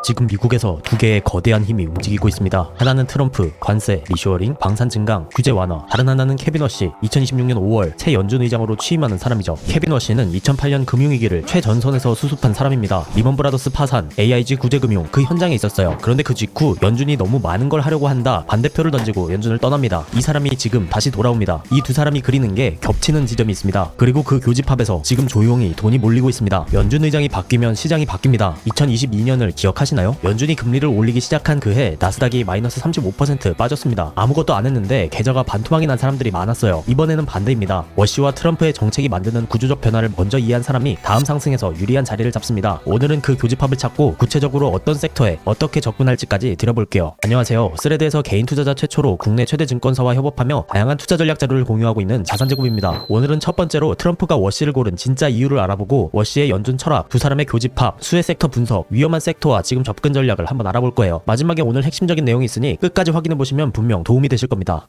지금 미국에서 두 개의 거대한 힘이 움직이고 있습니다. 하나는 트럼프, 관세, 리쇼어링, 방산 증강, 규제 완화. 다른 하나는 케빈 워시, 2026년 5월 새 연준 의장으로 취임하는 사람이죠. 케빈 워시는 2008년 금융위기를 최전선에서 수습한 사람입니다. 리먼 브라더스 파산, AIG 구제금융 그 현장에 있었어요. 그런데 그 직후 연준이 너무 많은 걸 하려고 한다 반대표를 던지고 연준을 떠납니다. 이 사람이 지금 다시 돌아옵니다. 이 두 사람이 그리는 게 겹치는 지점이 있습니다. 그리고 그 교집합에서 지금 조용히 돈이 몰리고 있습니다. 연준 의장이 바뀌면 시장이 바뀝니다. 2022년을 기억하시나요? 연준이 금리를 올리기 시작한 그 해 나스닥이 마이너스 35% 빠졌습니다. 아무것도 안 했는데 계좌가 반토막이 난 사람들이 많았어요. 이번에는 반대입니다. 워시와 트럼프의 정책이 만드는 구조적 변화를 먼저 이해한 사람이 다음 상승에서 유리한 자리를 잡습니다. 오늘은 그 교집합을 찾고 구체적으로 어떤 섹터에 어떻게 접근할지까지 드려볼게요. 안녕하세요. 스레드에서 개인 투자자 최초로 국내 최대 증권사와 협업하며 다양한 투자 전략 자료를 공유하고 있는 자산제곱입니다. 오늘은 첫 번째로 트럼프가 워시를 고른 진짜 이유를 알아보고 워시의 연준 철학, 두 사람의 교집합, 수혜 섹터 분석, 위험한 섹터와 지금 접근 전략을 한번 알아볼 거예요. 마지막에 오늘 핵심적인 내용이 있으니 끝까지 확인해보시면 분명 도움이 되실 겁니다.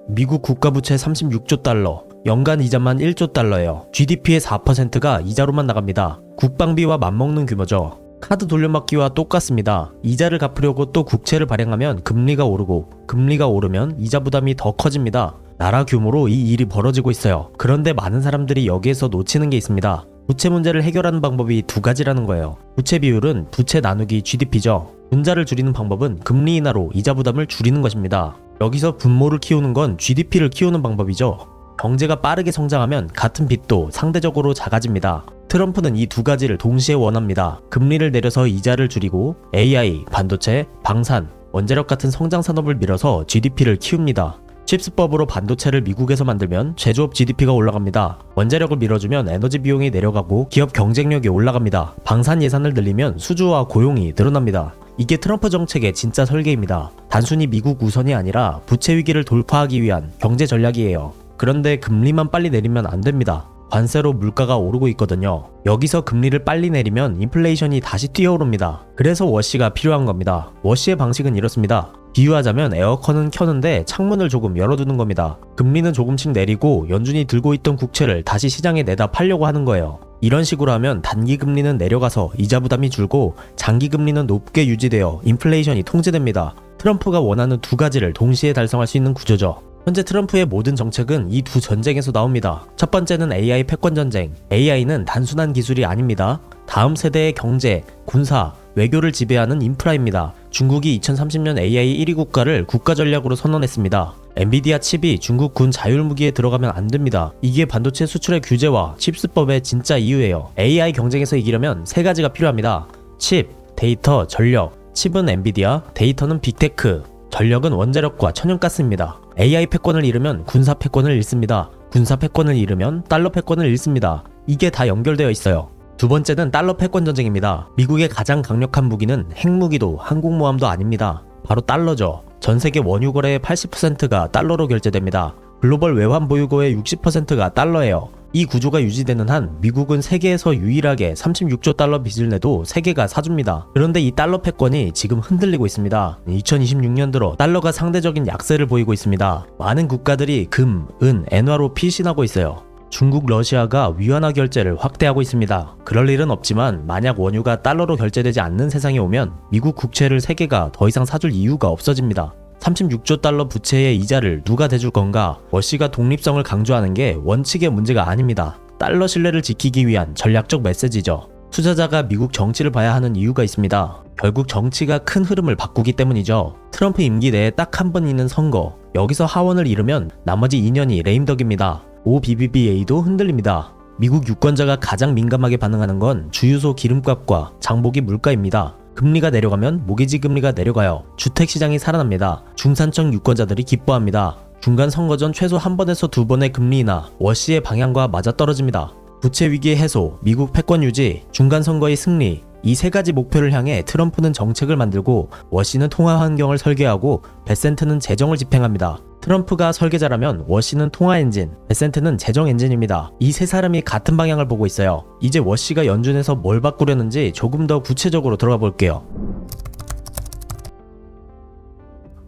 미국 국가부채 36조 달러, 연간 이자만 1조 달러예요. GDP의 4%가 이자로만 나갑니다. 국방비와 맞먹는 규모죠. 카드 돌려막기와 똑같습니다. 이자를 갚으려고 또 국채를 발행하면 금리가 오르고 금리가 오르면 이자 부담이 더 커집니다. 나라 규모로 이 일이 벌어지고 있어요. 그런데 많은 사람들이 여기에서 놓치는 게 있습니다. 부채 문제를 해결하는 방법이 두 가지라는 거예요. 부채 비율은 부채 나누기 GDP죠. 분자를 줄이는 방법은 금리 인하로 이자 부담을 줄이는 것입니다. 여기서 분모를 키우는 건 GDP를 키우는 방법이죠. 경제가 빠르게 성장하면 같은 빚도 상대적으로 작아집니다. 트럼프는 이 두 가지를 동시에 원합니다. 금리를 내려서 이자를 줄이고 AI, 반도체, 방산, 원자력 같은 성장 산업을 밀어서 GDP를 키웁니다. 칩스법으로 반도체를 미국에서 만들면 제조업 GDP가 올라갑니다. 원자력을 밀어주면 에너지 비용이 내려가고 기업 경쟁력이 올라갑니다. 방산 예산을 늘리면 수주와 고용이 늘어납니다. 이게 트럼프 정책의 진짜 설계입니다. 단순히 미국 우선이 아니라 부채 위기를 돌파하기 위한 경제 전략이에요. 그런데 금리만 빨리 내리면 안 됩니다. 관세로 물가가 오르고 있거든요. 여기서 금리를 빨리 내리면 인플레이션이 다시 뛰어오릅니다. 그래서 워시가 필요한 겁니다. 워시의 방식은 이렇습니다. 비유하자면 에어컨은 켜는데 창문을 조금 열어두는 겁니다. 금리는 조금씩 내리고 연준이 들고 있던 국채를 다시 시장에 내다 팔려고 하는 거예요. 이런 식으로 하면 단기 금리는 내려가서 이자 부담이 줄고 장기 금리는 높게 유지되어 인플레이션이 통제됩니다. 트럼프가 원하는 두 가지를 동시에 달성할 수 있는 구조죠. 현재 트럼프의 모든 정책은 이 두 전쟁에서 나옵니다. 첫 번째는 AI 패권 전쟁. AI는 단순한 기술이 아닙니다. 다음 세대의 경제, 군사, 외교를 지배하는 인프라입니다. 중국이 2030년 AI 1위 국가를 국가 전략으로 선언했습니다. 엔비디아 칩이 중국 군 자율무기에 들어가면 안 됩니다. 이게 반도체 수출의 규제와 칩스법의 진짜 이유예요. AI 경쟁에서 이기려면 세 가지가 필요합니다. 칩, 데이터, 전력. 칩은 엔비디아, 데이터는 빅테크, 전력은 원자력과 천연가스입니다. AI 패권을 잃으면 군사 패권을 잃습니다. 군사 패권을 잃으면 달러 패권을 잃습니다. 이게 다 연결되어 있어요. 두 번째는 달러 패권 전쟁입니다. 미국의 가장 강력한 무기는 핵무기도 항공모함도 아닙니다. 바로 달러죠. 전 세계 원유 거래의 80%가 달러로 결제됩니다. 글로벌 외환 보유고의 60%가 달러예요. 이 구조가 유지되는 한 미국은 세계에서 유일하게 36조 달러 빚을 내도 세계가 사줍니다. 그런데 이 달러 패권이 지금 흔들리고 있습니다. 2026년 들어 달러가 상대적인 약세를 보이고 있습니다. 많은 국가들이 금, 은, 엔화로 피신하고 있어요. 중국, 러시아가 위안화 결제를 확대하고 있습니다. 그럴 일은 없지만 만약 원유가 달러로 결제되지 않는 세상이 오면 미국 국채를 세계가 더 이상 사줄 이유가 없어집니다. 36조 달러 부채의 이자를 누가 대줄 건가? 워시가 독립성을 강조하는 게 원칙의 문제가 아닙니다. 달러 신뢰를 지키기 위한 전략적 메시지죠. 투자자가 미국 정치를 봐야 하는 이유가 있습니다. 결국 정치가 큰 흐름을 바꾸기 때문이죠. 트럼프 임기 내에 딱 한 번 있는 선거. 여기서 하원을 잃으면 나머지 2년이 레임덕입니다. OBBBA도 흔들립니다. 미국 유권자가 가장 민감하게 반응하는 건 주유소 기름값과 장보기 물가입니다. 금리가 내려가면 모기지 금리가 내려가요. 주택시장이 살아납니다. 중산층 유권자들이 기뻐합니다. 중간 선거 전 최소 한 번에서 두 번의 금리 인하, 워시의 방향과 맞아떨어집니다. 부채 위기의 해소, 미국 패권 유지, 중간 선거의 승리, 이 세 가지 목표를 향해 트럼프는 정책을 만들고 워시는 통화 환경을 설계하고 베센트는 재정을 집행합니다. 트럼프가 설계자라면 워시는 통화 엔진, 베센트는 재정 엔진입니다. 이 세 사람이 같은 방향을 보고 있어요. 이제 워시가 연준에서 뭘 바꾸려는지 조금 더 구체적으로 들어가 볼게요.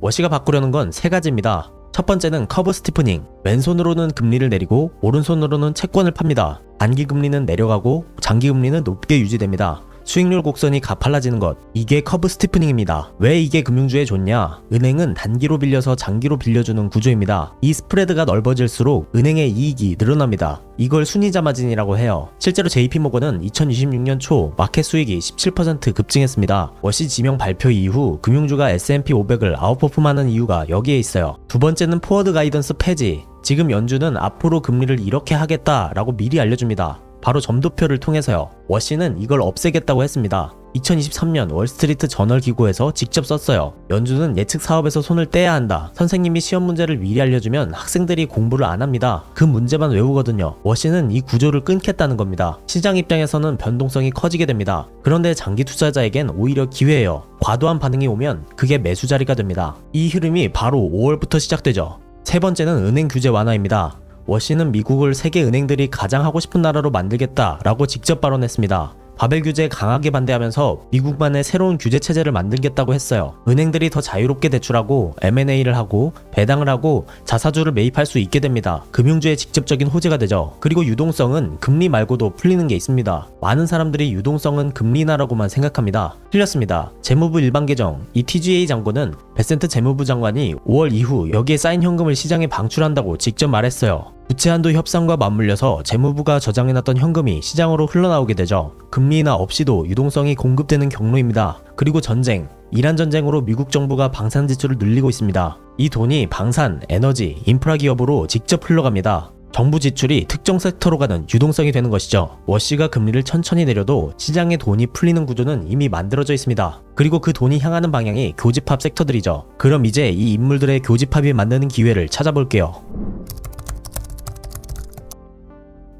워시가 바꾸려는 건 세 가지입니다. 첫 번째는 커브 스티프닝. 왼손으로는 금리를 내리고 오른손으로는 채권을 팝니다. 단기 금리는 내려가고 장기 금리는 높게 유지됩니다. 수익률 곡선이 가팔라지는 것, 이게 커브 스티프닝입니다. 왜 이게 금융주에 좋냐? 은행은 단기로 빌려서 장기로 빌려주는 구조입니다. 이 스프레드가 넓어질수록 은행의 이익이 늘어납니다. 이걸 순이자 마진이라고 해요. 실제로 JP모건은 2026년 초 마켓 수익이 17% 급증했습니다. 워시 지명 발표 이후 금융주가 S&P 500을 아웃퍼폼하는 이유가 여기에 있어요. 두 번째는 포워드 가이던스 폐지. 지금 연준은 앞으로 금리를 이렇게 하겠다라고 미리 알려줍니다. 바로 점도표를 통해서요. 워시는 이걸 없애겠다고 했습니다. 2023년 월스트리트 저널 기고에서 직접 썼어요. 연준은 예측 사업에서 손을 떼야 한다. 선생님이 시험 문제를 미리 알려주면 학생들이 공부를 안 합니다. 그 문제만 외우거든요. 워시는 이 구조를 끊겠다는 겁니다. 시장 입장에서는 변동성이 커지게 됩니다. 그런데 장기 투자자에겐 오히려 기회예요. 과도한 반응이 오면 그게 매수 자리가 됩니다. 이 흐름이 바로 5월부터 시작되죠. 세 번째는 은행 규제 완화입니다. 워시는 미국을 세계 은행들이 가장 하고 싶은 나라로 만들겠다라고 직접 발언했습니다. 바벨 규제에 강하게 반대하면서 미국만의 새로운 규제 체제를 만들겠다고 했어요. 은행들이 더 자유롭게 대출하고 M&A를 하고 배당을 하고 자사주를 매입할 수 있게 됩니다. 금융주의 직접적인 호재가 되죠. 그리고 유동성은 금리 말고도 풀리는 게 있습니다. 많은 사람들이 유동성은 금리 인하라고만 생각합니다. 틀렸습니다. 재무부 일반 개정, 이 TGA 장관은 베센트 재무부 장관이 5월 이후 여기에 쌓인 현금을 시장에 방출한다고 직접 말했어요. 부채한도 협상과 맞물려서 재무부가 저장해놨던 현금이 시장으로 흘러나오게 되죠. 금리 인하 없이도 유동성이 공급되는 경로입니다. 그리고 전쟁, 이란 전쟁으로 미국 정부가 방산 지출을 늘리고 있습니다. 이 돈이 방산, 에너지, 인프라 기업으로 직접 흘러갑니다. 정부 지출이 특정 섹터로 가는 유동성이 되는 것이죠. 워시가 금리를 천천히 내려도 시장에 돈이 풀리는 구조는 이미 만들어져 있습니다. 그리고 그 돈이 향하는 방향이 교집합 섹터들이죠. 그럼 이제 이 인물들의 교집합이 만드는 기회를 찾아볼게요.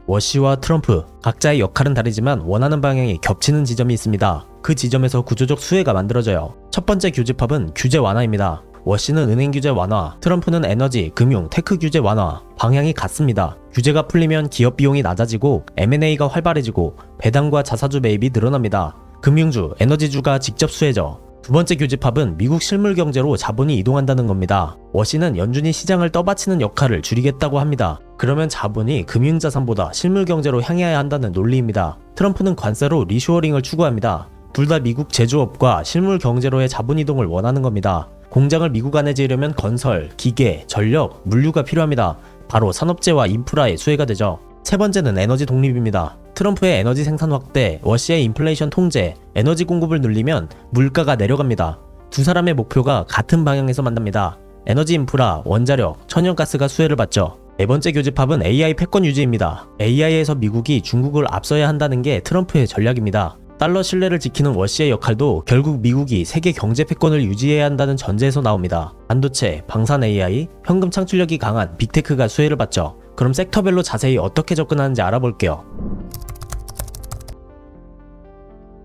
워시와 트럼프, 각자의 역할은 다르지만 원하는 방향이 겹치는 지점이 있습니다. 그 지점에서 구조적 수혜가 만들어져요. 첫 번째 교집합은 규제 완화입니다. 워시는 은행 규제 완화, 트럼프는 에너지, 금융, 테크 규제 완화. 방향이 같습니다. 규제가 풀리면 기업 비용이 낮아지고 M&A가 활발해지고 배당과 자사주 매입이 늘어납니다. 금융주, 에너지주가 직접 수혜죠. 두 번째 교집합은 미국 실물 경제로 자본이 이동한다는 겁니다. 워시는 연준이 시장을 떠받치는 역할을 줄이겠다고 합니다. 그러면 자본이 금융자산보다 실물 경제로 향해야 한다는 논리입니다. 트럼프는 관세로 리쇼어링을 추구합니다. 둘 다 미국 제조업과 실물 경제로의 자본 이동을 원하는 겁니다. 공장을 미국 안에 지으려면 건설, 기계, 전력, 물류가 필요합니다. 바로 산업재와 인프라의 수혜가 되죠. 세 번째는 에너지 독립입니다. 트럼프의 에너지 생산 확대, 워시의 인플레이션 통제, 에너지 공급을 늘리면 물가가 내려갑니다. 두 사람의 목표가 같은 방향에서 만납니다. 에너지 인프라, 원자력, 천연가스가 수혜를 받죠. 네 번째 교집합은 AI 패권 유지입니다. AI에서 미국이 중국을 앞서야 한다는 게 트럼프의 전략입니다. 달러 신뢰를 지키는 워시의 역할도 결국 미국이 세계 경제 패권을 유지해야 한다는 전제에서 나옵니다. 반도체, 방산 AI, 현금 창출력이 강한 빅테크가 수혜를 받죠. 그럼 섹터별로 자세히 어떻게 접근하는지 알아볼게요.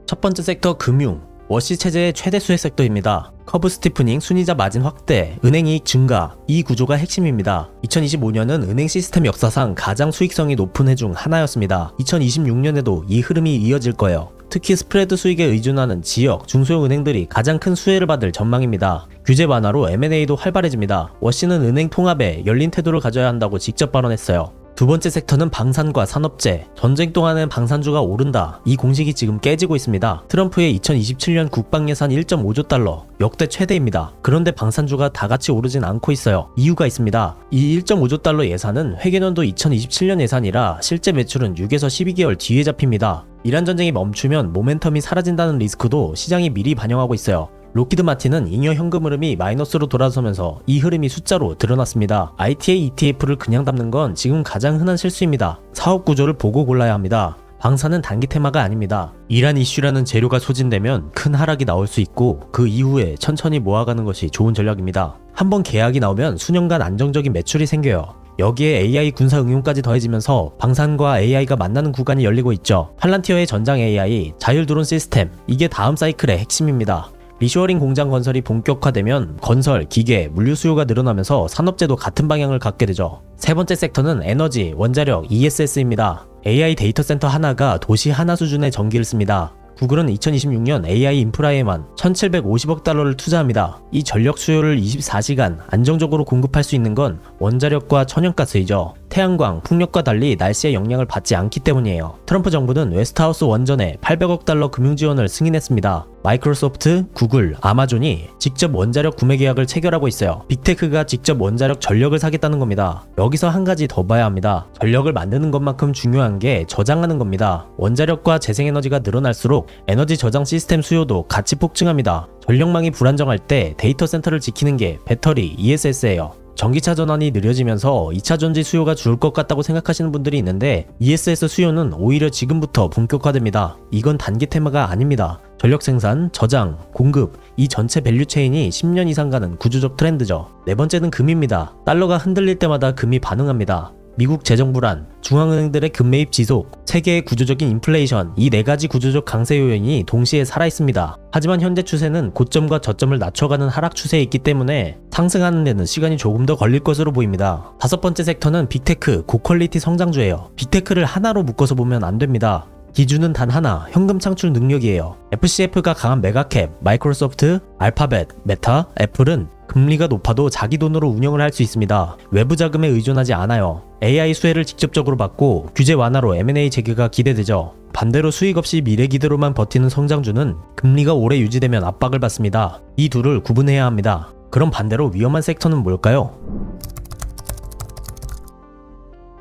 첫 번째 섹터 금융, 워시 체제의 최대 수혜 섹터입니다. 커브 스티프닝, 순이자 마진 확대, 은행 이익 증가, 이 구조가 핵심입니다. 2025년은 은행 시스템 역사상 가장 수익성이 높은 해 중 하나였습니다. 2026년에도 이 흐름이 이어질 거예요. 특히 스프레드 수익에 의존하는 지역, 중소형 은행들이 가장 큰 수혜를 받을 전망입니다. 규제 완화로 M&A도 활발해집니다. 워시는 은행 통합에 열린 태도를 가져야 한다고 직접 발언했어요. 두 번째 섹터는 방산과 산업재, 전쟁 동안엔 방산주가 오른다. 이 공식이 지금 깨지고 있습니다. 트럼프의 2027년 국방예산 1.5조 달러, 역대 최대입니다. 그런데 방산주가 다 같이 오르진 않고 있어요. 이유가 있습니다. 이 1.5조 달러 예산은 회계년도 2027년 예산이라 실제 매출은 6에서 12개월 뒤에 잡힙니다. 이란 전쟁이 멈추면 모멘텀이 사라진다는 리스크도 시장이 미리 반영하고 있어요. 록히드 마틴은 잉여 현금 흐름이 마이너스로 돌아서면서 이 흐름이 숫자로 드러났습니다. ITA ETF를 그냥 담는 건 지금 가장 흔한 실수입니다. 사업 구조를 보고 골라야 합니다. 방산은 단기 테마가 아닙니다. 이란 이슈라는 재료가 소진되면 큰 하락이 나올 수 있고 그 이후에 천천히 모아가는 것이 좋은 전략입니다. 한번 계약이 나오면 수년간 안정적인 매출이 생겨요. 여기에 AI 군사 응용까지 더해지면서 방산과 AI가 만나는 구간이 열리고 있죠. 팔란티어의 전장 AI, 자율 드론 시스템, 이게 다음 사이클의 핵심입니다. 리쇼어링 공장 건설이 본격화되면 건설, 기계, 물류 수요가 늘어나면서 산업재도 같은 방향을 갖게 되죠. 세 번째 섹터는 에너지, 원자력, ESS입니다. AI 데이터 센터 하나가 도시 하나 수준의 전기를 씁니다. 구글은 2026년 AI 인프라에만 1,750억 달러를 투자합니다. 이 전력 수요를 24시간 안정적으로 공급할 수 있는 건 원자력과 천연가스이죠. 태양광, 풍력과 달리 날씨의 영향을 받지 않기 때문이에요. 트럼프 정부는 웨스트하우스 원전에 800억 달러 금융 지원을 승인했습니다. 마이크로소프트, 구글, 아마존이 직접 원자력 구매 계약을 체결하고 있어요. 빅테크가 직접 원자력 전력을 사겠다는 겁니다. 여기서 한 가지 더 봐야 합니다. 전력을 만드는 것만큼 중요한 게 저장하는 겁니다. 원자력과 재생에너지가 늘어날수록 에너지 저장 시스템 수요도 같이 폭증합니다. 전력망이 불안정할 때 데이터 센터를 지키는 게 배터리, ESS예요. 전기차 전환이 느려지면서 2차 전지 수요가 줄 것 같다고 생각하시는 분들이 있는데 ESS 수요는 오히려 지금부터 본격화됩니다. 이건 단기 테마가 아닙니다. 전력 생산, 저장, 공급, 이 전체 밸류 체인이 10년 이상 가는 구조적 트렌드죠. 네 번째는 금입니다. 달러가 흔들릴 때마다 금이 반응합니다. 미국 재정 불안, 중앙은행들의 금매입 지속, 세계의 구조적인 인플레이션, 이 네 가지 구조적 강세 요인이 동시에 살아있습니다. 하지만 현재 추세는 고점과 저점을 낮춰가는 하락 추세에 있기 때문에 상승하는 데는 시간이 조금 더 걸릴 것으로 보입니다. 다섯 번째 섹터는 빅테크, 고퀄리티 성장주예요. 빅테크를 하나로 묶어서 보면 안 됩니다. 기준은 단 하나, 현금 창출 능력이에요. FCF가 강한 메가캡, 마이크로소프트, 알파벳, 메타, 애플은 금리가 높아도 자기 돈으로 운영을 할 수 있습니다. 외부 자금에 의존하지 않아요. AI 수혜를 직접적으로 받고 규제 완화로 M&A 재개가 기대되죠. 반대로 수익 없이 미래 기대로만 버티는 성장주는 금리가 오래 유지되면 압박을 받습니다. 이 둘을 구분해야 합니다. 그럼 반대로 위험한 섹터는 뭘까요?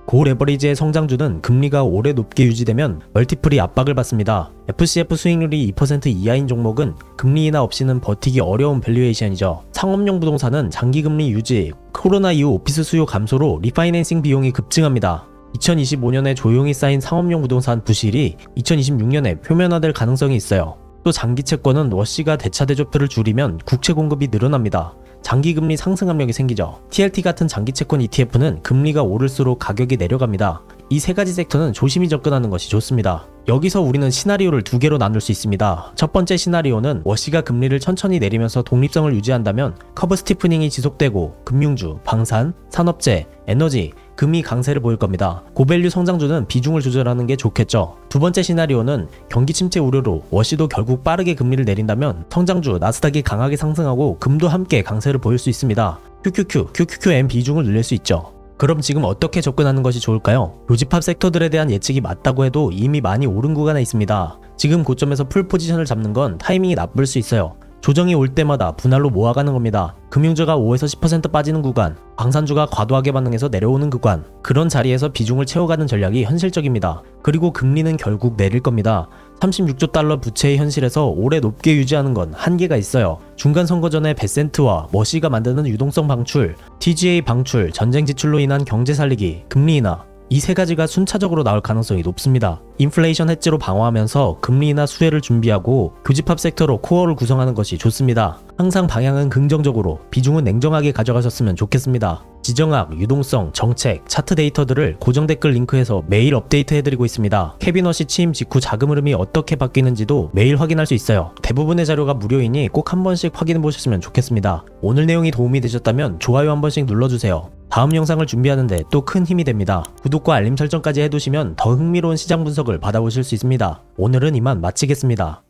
고레버리지의 성장주는 금리가 오래 높게 유지되면 멀티플이 압박을 받습니다. FCF 수익률이 2% 이하인 종목은 금리 인하 없이는 버티기 어려운 밸류에이션이죠. 상업용 부동산은 장기금리 유지, 코로나 이후 오피스 수요 감소로 리파이낸싱 비용이 급증합니다. 2025년에 조용히 쌓인 상업용 부동산 부실이 2026년에 표면화될 가능성이 있어요. 또 장기 채권은 워시가 대차 대조표를 줄이면 국채 공급이 늘어납니다. 장기금리 상승 압력이 생기죠. TLT 같은 장기채권 ETF는 금리가 오를수록 가격이 내려갑니다. 이 세 가지 섹터는 조심히 접근하는 것이 좋습니다. 여기서 우리는 시나리오를 두 개로 나눌 수 있습니다. 첫 번째 시나리오는 워시가 금리를 천천히 내리면서 독립성을 유지한다면 커브 스티프닝이 지속되고 금융주, 방산, 산업재, 에너지, 금이 강세를 보일 겁니다. 고밸류 성장주는 비중을 조절하는 게 좋겠죠. 두 번째 시나리오는 경기 침체 우려로 워시도 결국 빠르게 금리를 내린다면 성장주 나스닥이 강하게 상승하고 금도 함께 강세를 보일 수 있습니다. QQQM 비중을 늘릴 수 있죠. 그럼 지금 어떻게 접근하는 것이 좋을까요? 교집합 섹터들에 대한 예측이 맞다고 해도 이미 많이 오른 구간에 있습니다. 지금 고점에서 풀 포지션을 잡는 건 타이밍이 나쁠 수 있어요. 조정이 올 때마다 분할로 모아가는 겁니다. 금융주가 5에서 10% 빠지는 구간, 방산주가 과도하게 반응해서 내려오는 구간, 그런 자리에서 비중을 채워가는 전략이 현실적입니다. 그리고 금리는 결국 내릴 겁니다. 36조 달러 부채의 현실에서 오래 높게 유지하는 건 한계가 있어요. 중간 선거 전에 베센트와 머시가 만드는 유동성 방출, TGA 방출, 전쟁 지출로 인한 경제 살리기, 금리 인하, 이 세 가지가 순차적으로 나올 가능성이 높습니다. 인플레이션 해지로 방어하면서 금리 인하 수혜를 준비하고 교집합 섹터로 코어를 구성하는 것이 좋습니다. 항상 방향은 긍정적으로, 비중은 냉정하게 가져가셨으면 좋겠습니다. 지정학, 유동성, 정책, 차트 데이터들을 고정 댓글 링크에서 매일 업데이트 해드리고 있습니다. 캐비넛이 취임 직후 자금 흐름이 어떻게 바뀌는지도 매일 확인할 수 있어요. 대부분의 자료가 무료이니 꼭 한 번씩 확인해 보셨으면 좋겠습니다. 오늘 내용이 도움이 되셨다면 좋아요 한 번씩 눌러주세요. 다음 영상을 준비하는데 또 큰 힘이 됩니다. 구독과 알림 설정까지 해두시면 더 흥미로운 시장 분석을 받아보실 수 있습니다. 오늘은 이만 마치겠습니다.